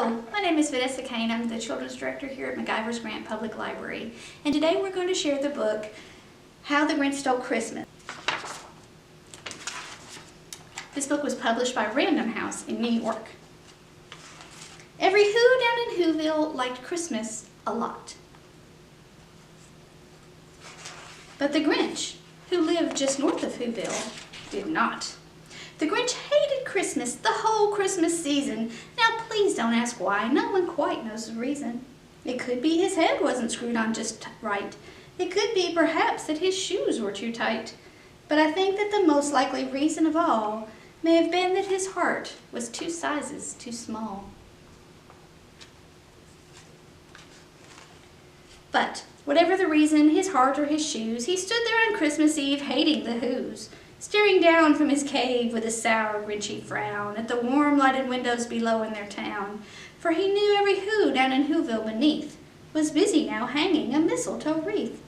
Hello, my name is Vanessa Cain. I'm the Children's Director here at McIver's Grant Public Library. And today we're going to share the book, How the Grinch Stole Christmas. This book was published by Random House in New York. Every Who down in Whoville liked Christmas a lot. But the Grinch, who lived just north of Whoville, did not. The Grinch hated Christmas the whole Christmas season. Now please don't ask why. No one quite knows the reason. It could be his head wasn't screwed on just right. It could be perhaps that his shoes were too tight. But I think that the most likely reason of all may have been that his heart was 2 sizes too small. But whatever the reason, his heart or his shoes, he stood there on Christmas Eve hating the Whos, staring down from his cave with a sour, grinchy frown at the warm, lighted windows below in their town. For he knew every Who down in Whoville beneath was busy now hanging a mistletoe wreath.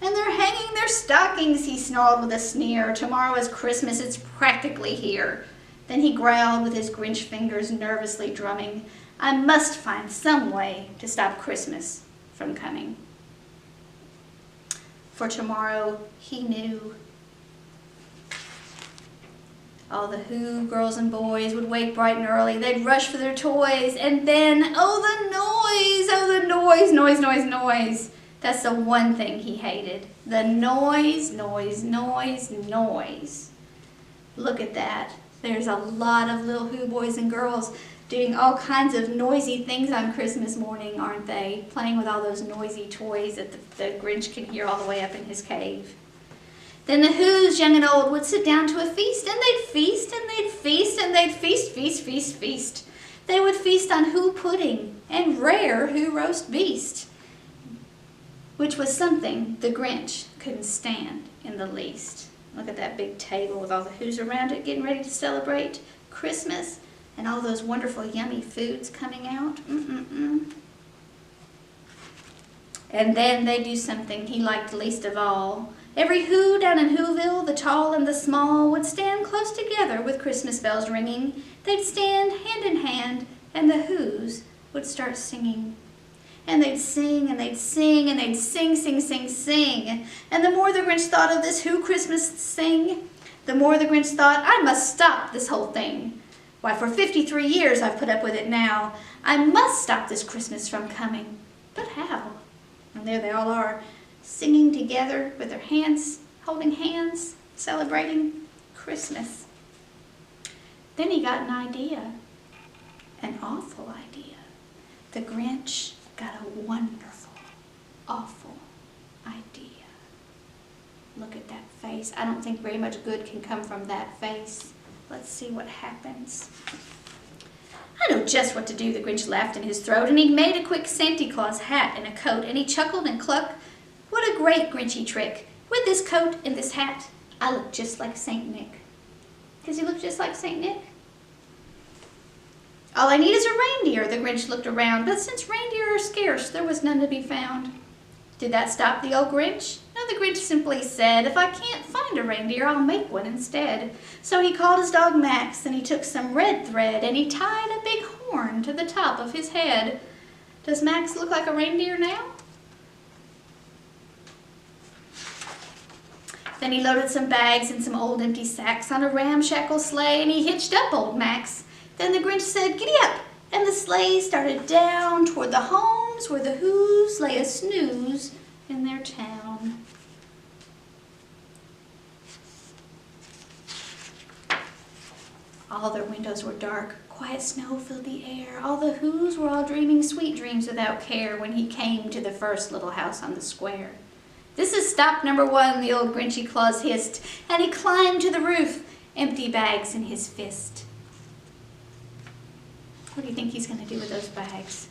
And they're hanging their stockings, he snarled with a sneer. Tomorrow is Christmas, it's practically here. Then he growled with his Grinch fingers nervously drumming, I must find some way to stop Christmas from coming. For tomorrow, he knew, all the Who girls and boys would wake bright and early. They'd rush for their toys, and then, oh the noise, noise. That's the one thing he hated. The noise. Look at that. There's a lot of little Who boys and girls doing all kinds of noisy things on Christmas morning, aren't they? Playing with all those noisy toys that the Grinch can hear all the way up in his cave. Then the Whos, young and old, would sit down to a feast, and they'd feast, and they'd feast, and they'd feast. They would feast on Who pudding and rare Who roast beast, which was something the Grinch couldn't stand in the least. Look at that big table with all the Whos around it getting ready to celebrate Christmas, and all those wonderful yummy foods coming out. And then they do something he liked least of all. Every Who down in Whoville, the tall and the small, would stand close together with Christmas bells ringing. They'd stand hand in hand, and the Whos would start singing. And they'd sing, and they'd sing, and they'd sing. And the more the Grinch thought of this Who Christmas thing, the more the Grinch thought, I must stop this whole thing. Why, for 53 years I've put up with it now. I must stop this Christmas from coming. But how? And there they all are, singing together with their hands, holding hands, celebrating Christmas. Then he got an idea, an awful idea. The Grinch got a wonderful, awful idea. Look at that face. I don't think very much good can come from that face. Let's see what happens. I know just what to do, the Grinch laughed in his throat, and he made a quick Santa Claus hat and a coat, and he chuckled and clucked. What a great Grinchy trick. With this coat and this hat, I look just like Saint Nick. Does he look just like Saint Nick? All I need is a reindeer, the Grinch looked around, but since reindeer are scarce, there was none to be found. Did that stop the old Grinch? No, the Grinch simply said, if I can't find a reindeer, I'll make one instead. So he called his dog Max, and he took some red thread, and he tied a big horn to the top of his head. Does Max look like a reindeer now? Then he loaded some bags and some old empty sacks on a ramshackle sleigh, and he hitched up old Max. Then the Grinch said, giddy up, and the sleigh started down toward the homes where the Whos lay a snooze in their town. All their windows were dark, quiet snow filled the air. All the Whos were all dreaming sweet dreams without care when he came to the first little house on the square. This is stop number 1, the old Grinchy Claus hissed, and he climbed to the roof, empty bags in his fist. What do you think he's going to do with those bags?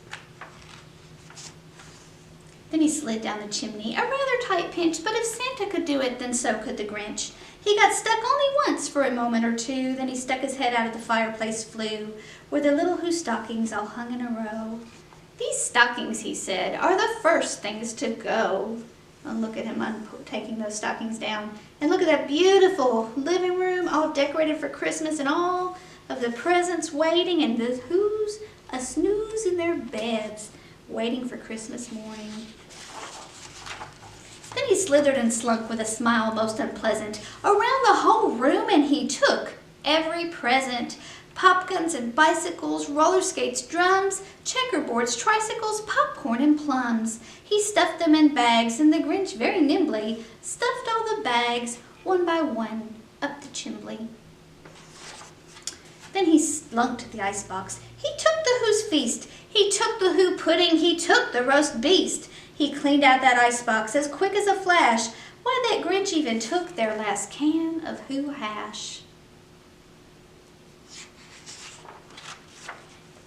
Then he slid down the chimney, a rather tight pinch, but if Santa could do it, then so could the Grinch. He got stuck only once for a moment or two, then he stuck his head out of the fireplace flue, where the little Who stockings all hung in a row. These stockings, he said, are the first things to go. And look at him taking those stockings down. And look at that beautiful living room all decorated for Christmas and all of the presents waiting and the Who's a snooze in their beds, waiting for Christmas morning. Then he slithered and slunk with a smile most unpleasant around the whole room, and he took every present. Popguns and bicycles, roller skates, drums, checkerboards, tricycles, popcorn and plums. He stuffed them in bags, and the Grinch very nimbly stuffed all the bags, one by one, up the chimbley. Then he slunk to the icebox. He took the Who's feast. He took the Who pudding. He took the roast beast. He cleaned out that icebox as quick as a flash. Why, that Grinch even took their last can of Who hash.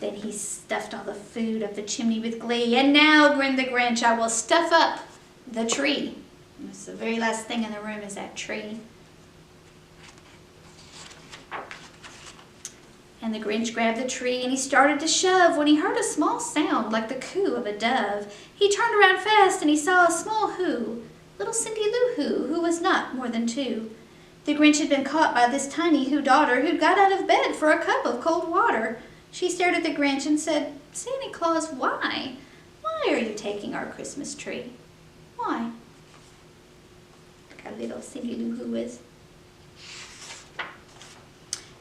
Then he stuffed all the food up the chimney with glee. And now, grinned the Grinch, I will stuff up the tree. And it's the very last thing in the room is that tree. And the Grinch grabbed the tree and he started to shove when he heard a small sound like the coo of a dove. He turned around fast and he saw a small Who, little Cindy Lou Who was not more than 2. The Grinch had been caught by this tiny Who daughter who'd got out of bed for a cup of cold water. She stared at the Grinch and said, Santa Claus, why? Why are you taking our Christmas tree? Why? Look how little Cindy Lou Who is.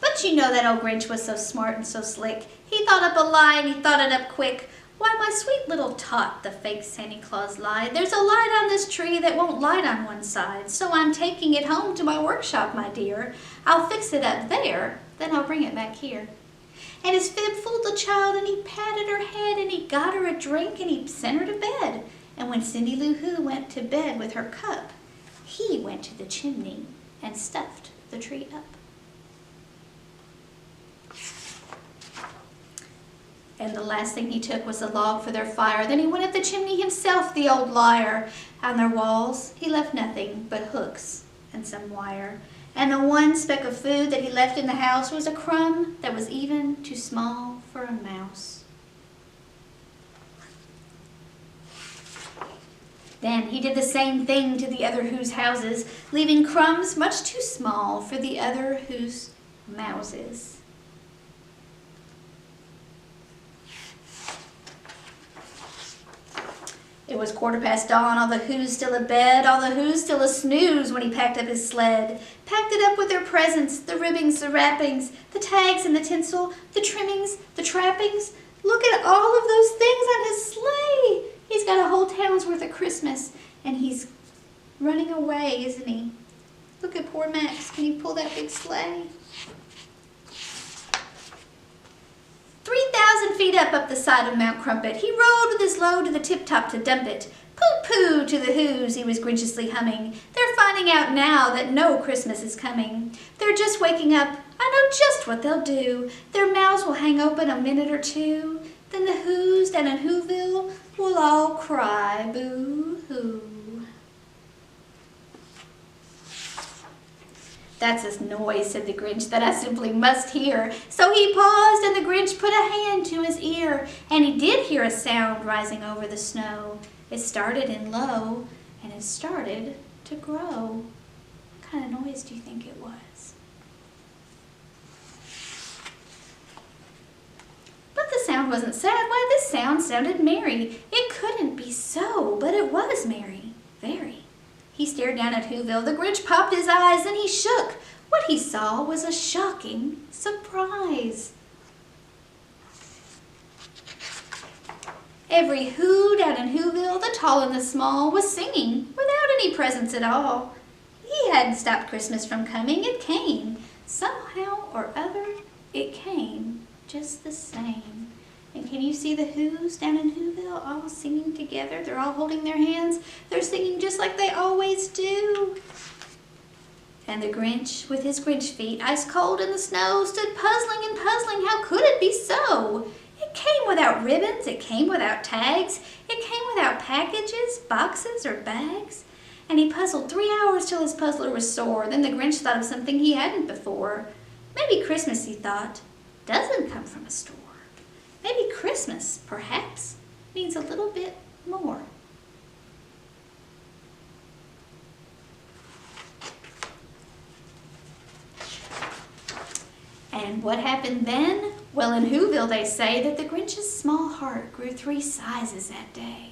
But you know that old Grinch was so smart and so slick. He thought up a lie and he thought it up quick. Why, my sweet little tot, the fake Santa Claus lied. There's a light on this tree that won't light on one side, so I'm taking it home to my workshop, my dear. I'll fix it up there, then I'll bring it back here. And his fib fooled the child, and he patted her head, and he got her a drink, and he sent her to bed. And when Cindy Lou Who went to bed with her cup, he went to the chimney and stuffed the tree up. And the last thing he took was a log for their fire. Then he went up the chimney himself, the old liar. On their walls he left nothing but hooks and some wire. And the one speck of food that he left in the house was a crumb that was even too small for a mouse. Then he did the same thing to the other Who's houses, leaving crumbs much too small for the other Who's mouses. It was 15:15, all the Who's still abed, all the Who's still a snooze when he packed up his sled. Packed it up with their presents, the ribbons, the wrappings, the tags and the tinsel, the trimmings, the trappings. Look at all of those things on his sleigh. He's got a whole town's worth of Christmas, and he's running away, isn't he? Look at poor Max. Can you pull that big sleigh? 3,000 feet up the side of Mount Crumpet, he rode with his load to the tip-top to dump it. Pooh-pooh to the Who's, he was grinchiously humming. They're finding out now that no Christmas is coming. They're just waking up. I know just what they'll do. Their mouths will hang open a minute or two. Then the Who's down in Whoville will all cry boo-hoo. That's a noise, said the Grinch, that I simply must hear. So he paused, and the Grinch put a hand to his ear, and he did hear a sound rising over the snow. It started in low, and it started to grow. What kind of noise do you think it was? But the sound wasn't sad. Why, this sound sounded merry. It couldn't be so, but it was merry, very. He stared down at Whoville. The Grinch popped his eyes, and he shook. What he saw was a shocking surprise. Every Who down in Whoville, the tall and the small, was singing without any presents at all. He hadn't stopped Christmas from coming. It came. Somehow or other, it came just the same. And can you see the Who's down in Whoville all singing together? They're all holding their hands. They're singing just like they always do. And the Grinch, with his Grinch feet ice cold in the snow, stood puzzling and puzzling. How could it be so? It came without ribbons. It came without tags. It came without packages, boxes, or bags. And he puzzled 3 hours till his puzzler was sore. Then the Grinch thought of something he hadn't before. Maybe Christmas, he thought, doesn't come from a store. Maybe Christmas, perhaps, means a little bit more. And what happened then Well, in Whoville they say that the Grinch's small heart grew 3 sizes that day.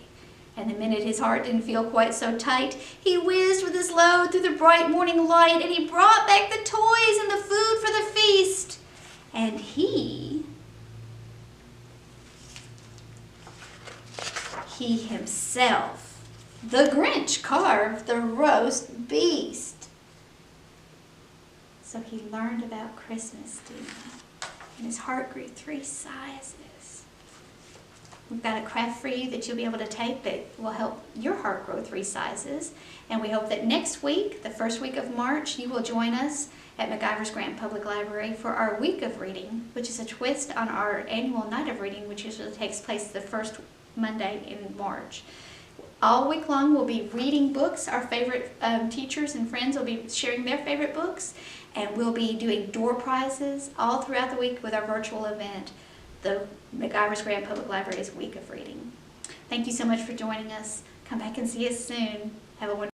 And the minute his heart didn't feel quite so tight, he whizzed with his load through the bright morning light, and he brought back the toys and the food for the feast. And he himself, the Grinch, carved the roast beast. So he learned about Christmas, didn't he? And his heart grew 3 sizes. We've got a craft for you that you'll be able to take that will help your heart grow 3 sizes. And we hope that next week, the first week of March, you will join us at McIver's Grant Public Library for our week of reading, which is a twist on our annual night of reading, which usually takes place the first Monday in March. All week long we'll be reading books. Our favorite teachers and friends will be sharing their favorite books, and we'll be doing door prizes all throughout the week with our virtual event, the McIver's Grant Public Library's Week of Reading. Thank you so much for joining us. Come back and see us soon. Have a wonderful